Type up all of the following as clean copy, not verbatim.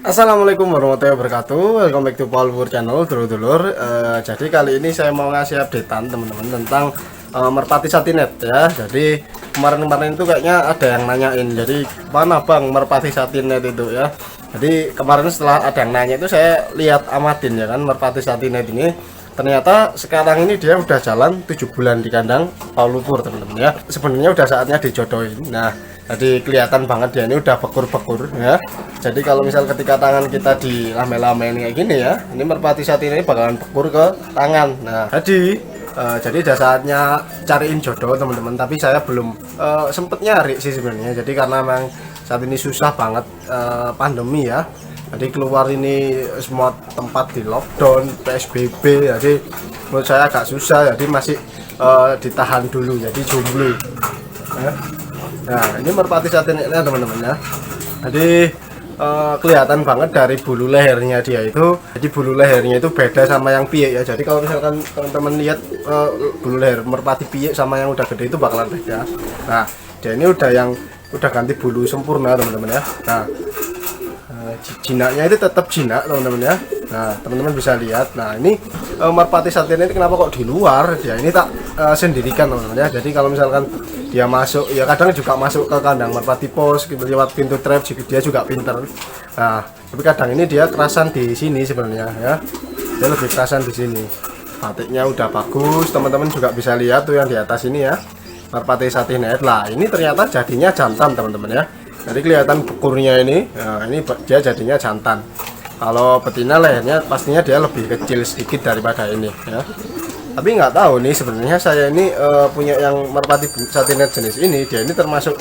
Assalamualaikum warahmatullahi wabarakatuh. Welcome back to Paul Pur Channel, dulur-dulur. Jadi kali ini saya mau ngasih updatean teman-teman tentang merpati satinet ya. Jadi kemarin-kemarin itu kayaknya ada yang nanyain. Jadi mana bang merpati satinet itu ya. Jadi kemarin setelah ada yang nanya itu saya lihat amatin ya kan merpati satinet ini. Ternyata sekarang ini dia udah jalan 7 bulan di kandang Paul Pur teman-teman ya. Sebenarnya udah saatnya dijodohin. Nah, jadi kelihatan banget dia ini udah bekur-bekur ya. Jadi kalau misal ketika tangan kita dilame-lamein kayak gini ya, ini merpati satinet ini bakalan bekur ke tangan. Nah, jadi udah saatnya cariin jodoh teman-teman. Tapi saya belum sempet nyari sih sebenarnya. Jadi karena memang saat ini susah banget pandemi ya. Jadi keluar ini semua tempat di lockdown, PSBB. Jadi menurut saya agak susah. Jadi masih ditahan dulu. Jadi jomblo. Ya. Nah, ini merpati satinetnya teman-teman ya. Jadi kelihatan banget dari bulu lehernya dia itu. Jadi bulu lehernya itu beda sama yang piye ya. Jadi kalau misalkan teman-teman lihat bulu leher merpati piye sama yang udah gede itu bakalan beda. Nah, dia ini udah ganti bulu sempurna teman-teman ya. Nah, jinaknya itu tetap jinak teman-teman ya. Nah, teman-teman bisa lihat. Nah, ini merpati satinet kenapa kok di luar? Dia ini tak sendirikan teman-teman ya. Jadi kalau misalkan dia masuk ya kadang juga masuk ke kandang merpati pos gitu, lewat pintu trap dia juga pinter. Nah, tapi kadang ini dia kerasan di sini sebenarnya ya. Dia lebih kerasan di sini. Batiknya udah bagus, teman-teman juga bisa lihat tuh yang di atas ini ya. Merpati satinet lah. Ini ternyata jadinya jantan teman-teman ya. Jadi kelihatan bekurnya ini. Nah, ini dia jadinya jantan. Kalau betina lehernya pastinya dia lebih kecil sedikit daripada ini ya. Tapi nggak tahu nih sebenarnya saya ini punya yang merpati satinet jenis ini, dia ini termasuk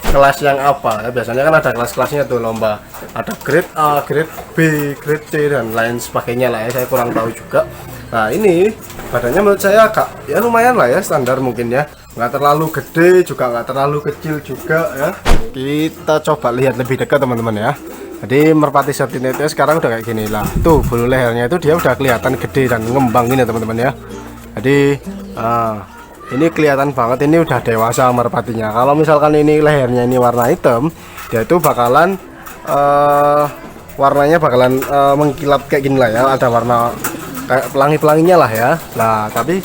kelas yang apa ya. Biasanya kan ada kelas-kelasnya tuh lomba, ada grade A, grade B, grade C dan lain sebagainya lah ya. Saya kurang tahu juga. Nah, ini badannya menurut saya agak ya lumayan lah ya, standar mungkin ya, nggak terlalu gede juga nggak terlalu kecil juga ya. Kita coba lihat lebih dekat teman-teman ya. Jadi merpati satinetnya sekarang udah kayak gini lah. Tuh bulu lehernya itu dia udah kelihatan gede dan ngembang ini teman-teman ya. Jadi ini kelihatan banget ini udah dewasa merpatinya. Kalau misalkan ini lehernya ini warna hitam, dia itu bakalan warnanya bakalan mengkilap kayak gini lah ya. Ada warna kayak pelangi-pelanginya lah ya. Nah, tapi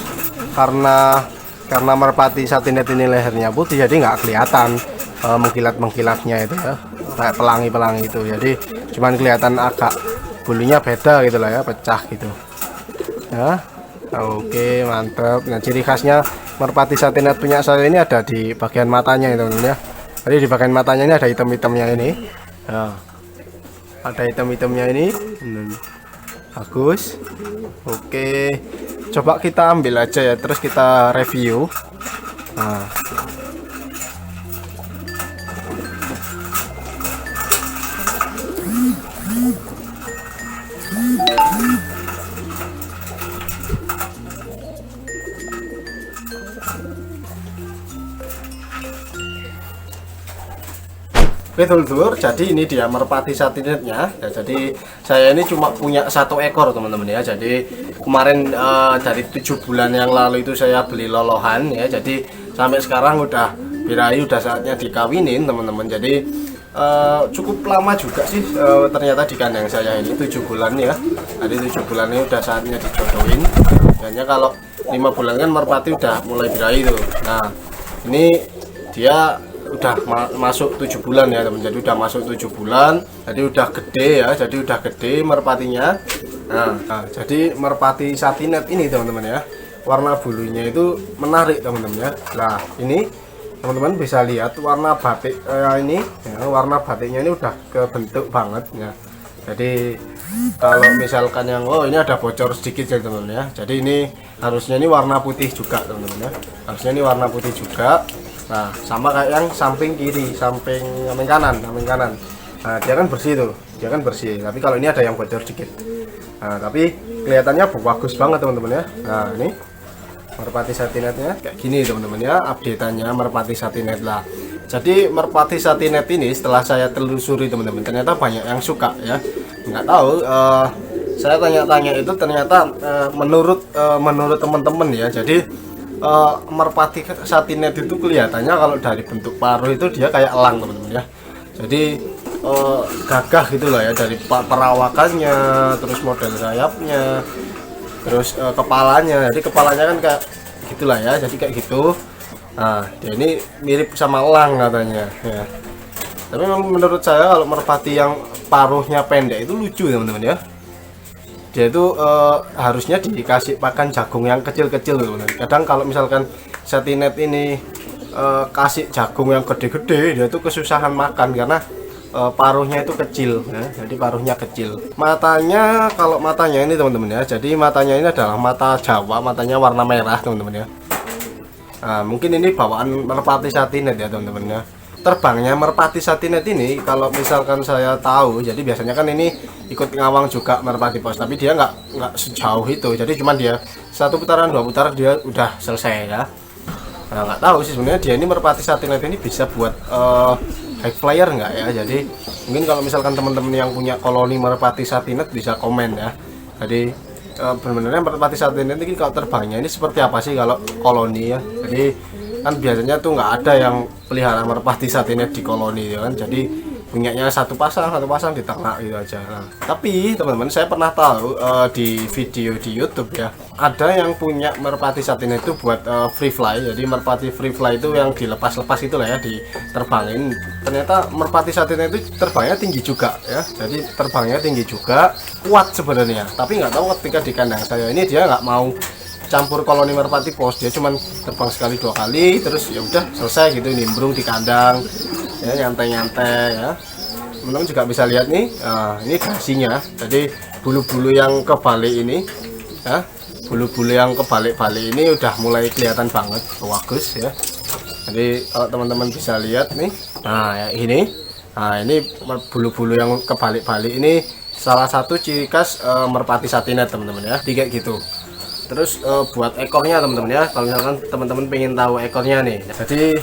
karena merpati satinet ini lehernya putih, jadi nggak kelihatan mengkilat-mengkilatnya itu ya, kayak pelangi-pelangi itu. Jadi cuman kelihatan agak bulunya beda gitu lah ya, pecah gitu ya. Oke, mantap. Nah, ciri khasnya merpati satinet punya saya ini ada di bagian matanya itu teman-teman ya. Jadi di bagian matanya ini ada hitam-hitamnya ini ya. Ada hitam-hitamnya ini. Bagus. Oke, coba kita ambil aja ya, terus kita review. Nah, oke dulur, jadi ini dia merpati satinetnya ya. Jadi saya ini cuma punya 1 ekor teman-teman ya. Jadi kemarin dari 7 bulan yang lalu itu saya beli lolohan ya. Jadi sampai sekarang udah birahi, udah saatnya dikawinin teman-teman. Jadi cukup lama juga sih ternyata di kandang saya ini 7 bulan ya. Jadi 7 bulan ini udah saatnya dijodohin. Hanya kalau 5 bulan kan merpati udah mulai birahi tuh. Nah, ini dia udah masuk 7 bulan ya teman. Jadi udah masuk 7 bulan, jadi udah gede ya. Jadi udah gede merpatinya. Nah, jadi merpati satinet ini teman-teman ya, warna bulunya itu menarik teman-teman ya. Nah, ini teman-teman bisa lihat warna batik ini ya, warna batiknya ini udah kebentuk banget ya. Jadi kalau misalkan yang ini ada bocor sedikit ya teman-teman ya. Jadi ini harusnya ini warna putih juga teman-teman ya. Harusnya ini warna putih juga. Nah, sama kayak yang samping kiri, samping kanan. Nah, dia kan bersih tuh, dia kan bersih. Tapi kalau ini ada yang bocor sedikit. Nah, tapi kelihatannya bagus banget teman-teman ya. Nah, ini merpati satinetnya kayak gini teman-teman ya, updateannya merpati satinet lah. Jadi merpati satinet ini setelah saya telusuri teman-teman, ternyata banyak yang suka ya. Nggak tahu, saya tanya-tanya itu ternyata menurut teman-teman ya. Jadi merpati satinet itu kelihatannya kalau dari bentuk paruh itu dia kayak elang teman-teman ya. Jadi gagah gitu loh ya, dari perawakannya, terus model sayapnya, terus kepalanya. Jadi kepalanya kan kayak gitulah ya, jadi kayak gitu. Nah, dia ini mirip sama elang katanya ya. Tapi memang menurut saya kalau merpati yang paruhnya pendek itu lucu teman-teman ya. Dia itu harusnya dikasih pakan jagung yang kecil-kecil teman-teman. Kadang kalau misalkan satinet ini kasih jagung yang gede-gede, dia itu kesusahan makan karena paruhnya itu kecil ya. Jadi paruhnya kecil. Matanya, kalau matanya ini teman-teman ya, jadi matanya ini adalah mata Jawa, matanya warna merah teman-teman ya. Nah, mungkin ini bawaan merpati satinet ya teman-teman ya. Terbangnya merpati satinet ini kalau misalkan saya tahu, jadi biasanya kan ini ikut ngawang juga merpati pos, tapi dia nggak sejauh itu. Jadi cuman dia satu putaran, dua putaran dia udah selesai ya. Nah, nggak tahu sih sebenarnya dia ini merpati satinet ini bisa buat high flyer nggak ya. Jadi mungkin kalau misalkan teman-teman yang punya koloni merpati satinet bisa komen ya. Jadi benar-benar merpati satinet ini kalau terbangnya ini seperti apa sih kalau koloni ya. Jadi kan biasanya tuh nggak ada yang pelihara merpati satinet di koloni ya kan. Jadi punyanya satu pasang di ternak gitu aja. Nah, tapi teman-teman saya pernah tahu di video di YouTube ya, ada yang punya merpati satinet itu buat free fly. Jadi merpati free fly itu yang dilepas-lepas itulah ya, diterbangin. Ternyata merpati satinet itu terbangnya tinggi juga ya. Jadi terbangnya tinggi juga, kuat sebenarnya. Tapi nggak tahu ketika di kandang saya ini dia nggak mau campur koloni merpati pos, dia cuman terbang sekali dua kali terus ya udah selesai gitu, nimbrung di kandang ya, nyantai-nyantai ya. Teman-teman juga bisa lihat nih, ini dasinya. Jadi bulu-bulu yang kebalik ini ya, bulu-bulu yang kebalik-balik ini udah mulai kelihatan banget, bagus ya. Jadi kalau teman-teman bisa lihat nih, nah ya ini, nah ini bulu-bulu yang kebalik-balik ini salah satu ciri khas merpati satinet teman-teman ya, kayak gitu. Terus buat ekornya teman-teman ya, kalau misalkan teman-teman pengen tahu ekornya nih, jadi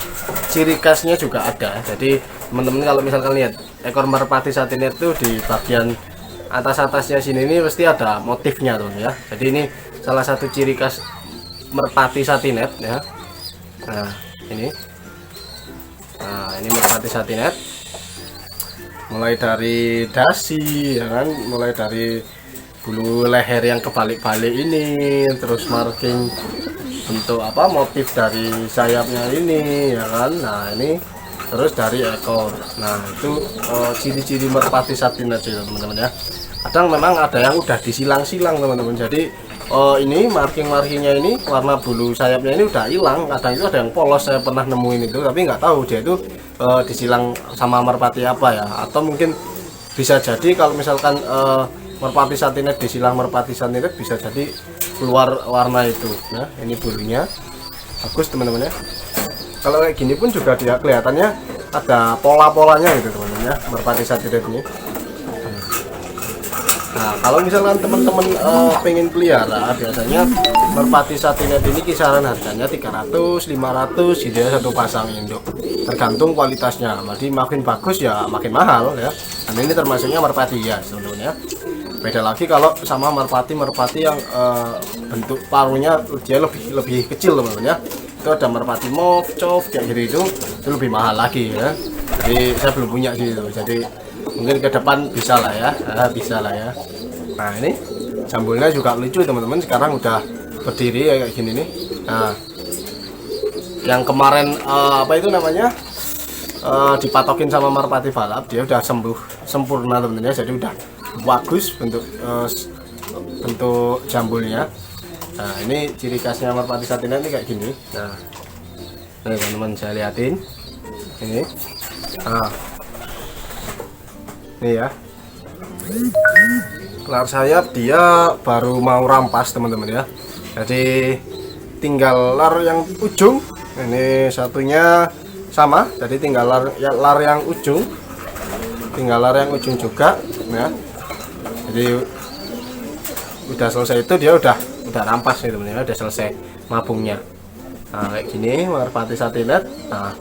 ciri khasnya juga ada. Jadi teman-teman kalau misalkan lihat ekor merpati satinet itu di bagian atasnya sini ini pasti ada motifnya teman ya. Jadi ini salah satu ciri khas merpati satinet ya. Nah ini merpati satinet, mulai dari dasi ya kan, mulai dari bulu leher yang kebalik-balik ini, terus marking bentuk apa, motif dari sayapnya ini ya kan. Nah ini terus dari ekor. Nah itu ciri-ciri merpati satinet sih teman-teman ya. Kadang memang ada yang udah disilang-silang teman-teman. Jadi ini markingnya ini, warna bulu sayapnya ini udah hilang. Kadang itu ada yang polos, saya pernah nemuin itu, tapi nggak tahu dia itu disilang sama merpati apa ya. Atau mungkin bisa jadi kalau misalkan merpati satinet disilang merpati satinet, bisa jadi keluar warna itu. Nah ini bulunya bagus teman-teman ya. Kalau kayak gini pun juga dia kelihatannya ada pola-polanya gitu teman-teman ya, merpati satinet ini. Nah kalau misalkan teman-teman pengen pelihara, biasanya merpati satinet ini kisaran harganya 300-500 gitu ya, satu pasang induk, tergantung kualitasnya. Jadi makin bagus ya makin mahal ya. Dan ini termasuknya merpati ya teman-teman ya. Beda lagi kalau sama merpati yang bentuk paruhnya dia lebih kecil teman-teman ya. Itu ada merpati mauve, cov kayak gitu, itu lebih mahal lagi ya. Jadi saya belum punya sih itu. Jadi mungkin ke depan bisa lah ya, bisa lah ya. Nah ini jambulnya juga lucu teman-teman, sekarang udah berdiri ya kayak gini nih. Nah yang kemarin apa itu namanya dipatokin sama merpati balap, dia udah sempurna teman-teman ya. Jadi udah bagus bentuk jambulnya. Nah ini ciri khasnya merpati satinet ini kayak gini. Nah ini teman-teman saya liatin ini. Nah ini ya, kelar sayap dia baru mau rampas teman-teman ya. Jadi tinggal lar yang ujung, ini satunya sama, jadi tinggal lar yang ujung, juga ya. Jadi udah selesai itu, dia udah rampas nih teman-teman, udah selesai mabungnya. Nah kayak gini merpati satinet. Nah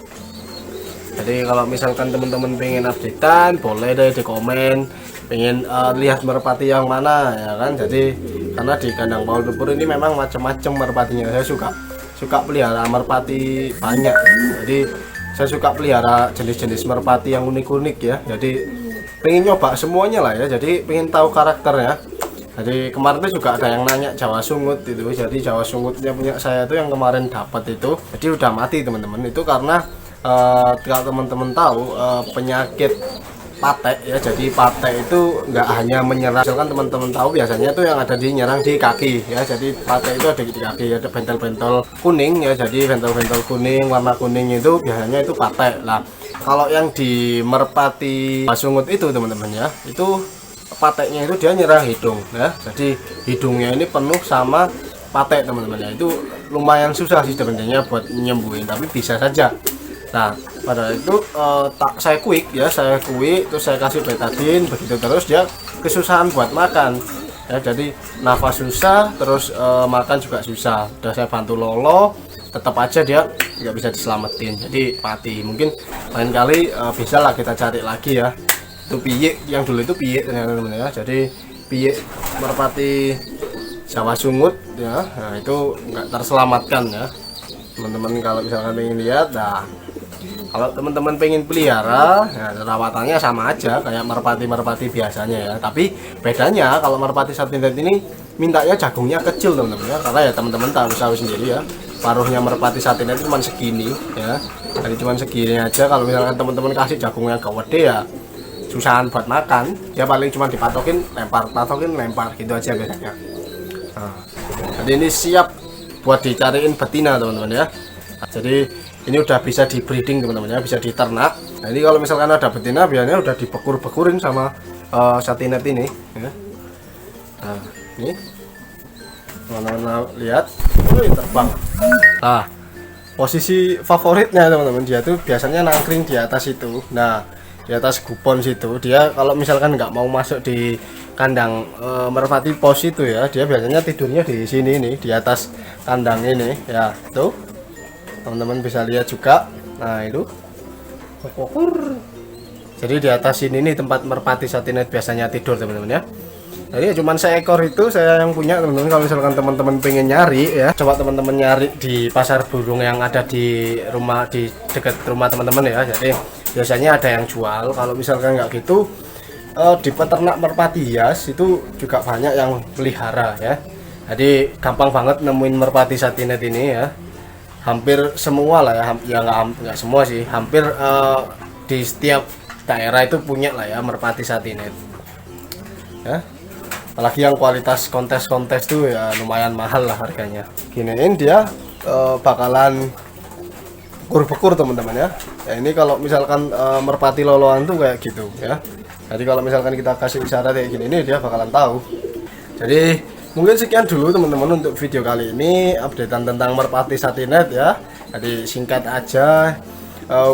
jadi kalau misalkan teman-teman pengen updatean, boleh deh di komen pengen lihat merpati yang mana ya kan. Jadi karena di kandang Paul Dupur ini memang macam-macam merpatinya. Saya suka pelihara merpati banyak. Jadi saya suka pelihara jenis-jenis merpati yang unik-unik ya. Jadi pengen nyoba semuanya lah ya, jadi pengen tahu karakternya. Jadi kemarin tuh juga ada yang nanya Jawa Sungut itu. Jadi Jawa Sungutnya punya saya tuh yang kemarin dapat itu, jadi udah mati teman-teman. Itu karena kalau teman-teman tahu penyakit patek ya, jadi patek itu nggak hanya menyerang, misalkan teman-teman tahu biasanya tuh yang ada di nyerang di kaki ya, jadi patek itu ada di kaki, ada bentel-bentel kuning ya, jadi bentel-bentel kuning warna kuning itu biasanya itu patek lah. Kalau yang di merpati sungut itu teman-teman ya, itu pateknya itu dia nyerang hidung ya, jadi hidungnya ini penuh sama patek teman-teman ya. Itu lumayan susah sih sebenarnya buat nyembuhin, tapi bisa saja. Nah pada itu saya kuik ya, terus saya kasih betadine, begitu terus dia kesusahan buat makan ya, jadi nafas susah, terus makan juga susah. Udah saya bantu lolo, tetap aja dia nggak bisa diselamatin, jadi mati. Mungkin lain kali bisa lah kita cari lagi ya, itu piye yang dulu itu piye teman-teman ya. Jadi piye merpati Jawa Sungut ya, nah itu nggak terselamatkan ya teman-teman. Kalau misalkan ingin lihat, nah kalau teman-teman pengen pelihara, ya, perawatannya sama aja kayak merpati-merpati biasanya ya. Tapi bedanya kalau merpati satinet ini mintanya jagungnya kecil teman-teman ya, karena ya teman-teman tahu sendiri ya, paruhnya merpati satinet cuma segini ya. Jadi cuma segini aja. Kalau misalkan teman-teman kasih jagungnya gede ya susahan buat makan. Ya paling cuma dipatokin, lempar gitu aja biasanya. Nah, jadi ini siap buat dicariin betina teman-teman ya. Nah, jadi ini udah bisa di breeding teman-teman ya, bisa diternak. Nah ini kalau misalkan ada betina biasanya udah dibekur-bekurin sama satinet ini ya. Nah ini teman-teman lihat, terbang. Nah posisi favoritnya teman-teman, dia tuh biasanya nangkring di atas itu. Nah di atas gupon situ, dia kalau misalkan nggak mau masuk di kandang merpati pos itu ya, dia biasanya tidurnya di sini nih, di atas kandang ini ya. Tuh teman-teman bisa lihat juga. Nah itu jadi di atas sini nih tempat merpati satinet biasanya tidur teman-teman ya. Jadi cuman seekor itu saya yang punya teman-teman. Kalau misalkan teman-teman pengen nyari ya, coba teman-teman nyari di pasar burung yang ada di rumah, di dekat rumah teman-teman ya. Jadi biasanya ada yang jual. Kalau misalkan nggak gitu, di peternak merpati hias itu juga banyak yang pelihara ya. Jadi gampang banget nemuin merpati satinet ini ya. Hampir semua lah ya, ya nggak semua sih, hampir di setiap daerah itu punya lah ya merpati satinet ya. Apalagi yang kualitas kontes tuh ya lumayan mahal lah harganya. Giniin dia bakalan bekur teman-teman ya. Ya ini kalau misalkan merpati loloan tuh kayak gitu ya. Jadi kalau misalkan kita kasih isyarat kayak gini, ini dia bakalan tahu. Jadi mungkin sekian dulu teman-teman untuk video kali ini, updatean tentang merpati satinet ya. Jadi singkat aja,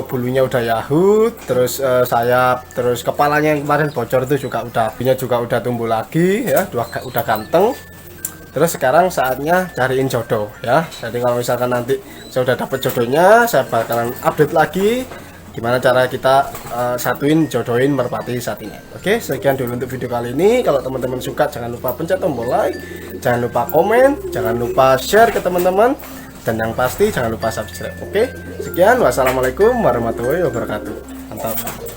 bulunya udah yahut, terus sayap, terus kepalanya yang kemarin bocor itu juga udah tumbuh lagi ya, udah ganteng. Terus sekarang saatnya cariin jodoh ya. Jadi kalau misalkan nanti saya udah dapet jodohnya, saya bakalan update lagi gimana cara kita jodohin merpati satinet. Oke, sekian dulu untuk video kali ini. Kalau teman-teman suka jangan lupa pencet tombol like, jangan lupa komen, jangan lupa share ke teman-teman, dan yang pasti jangan lupa subscribe. Oke, sekian, wassalamualaikum warahmatullahi wabarakatuh. Mantap.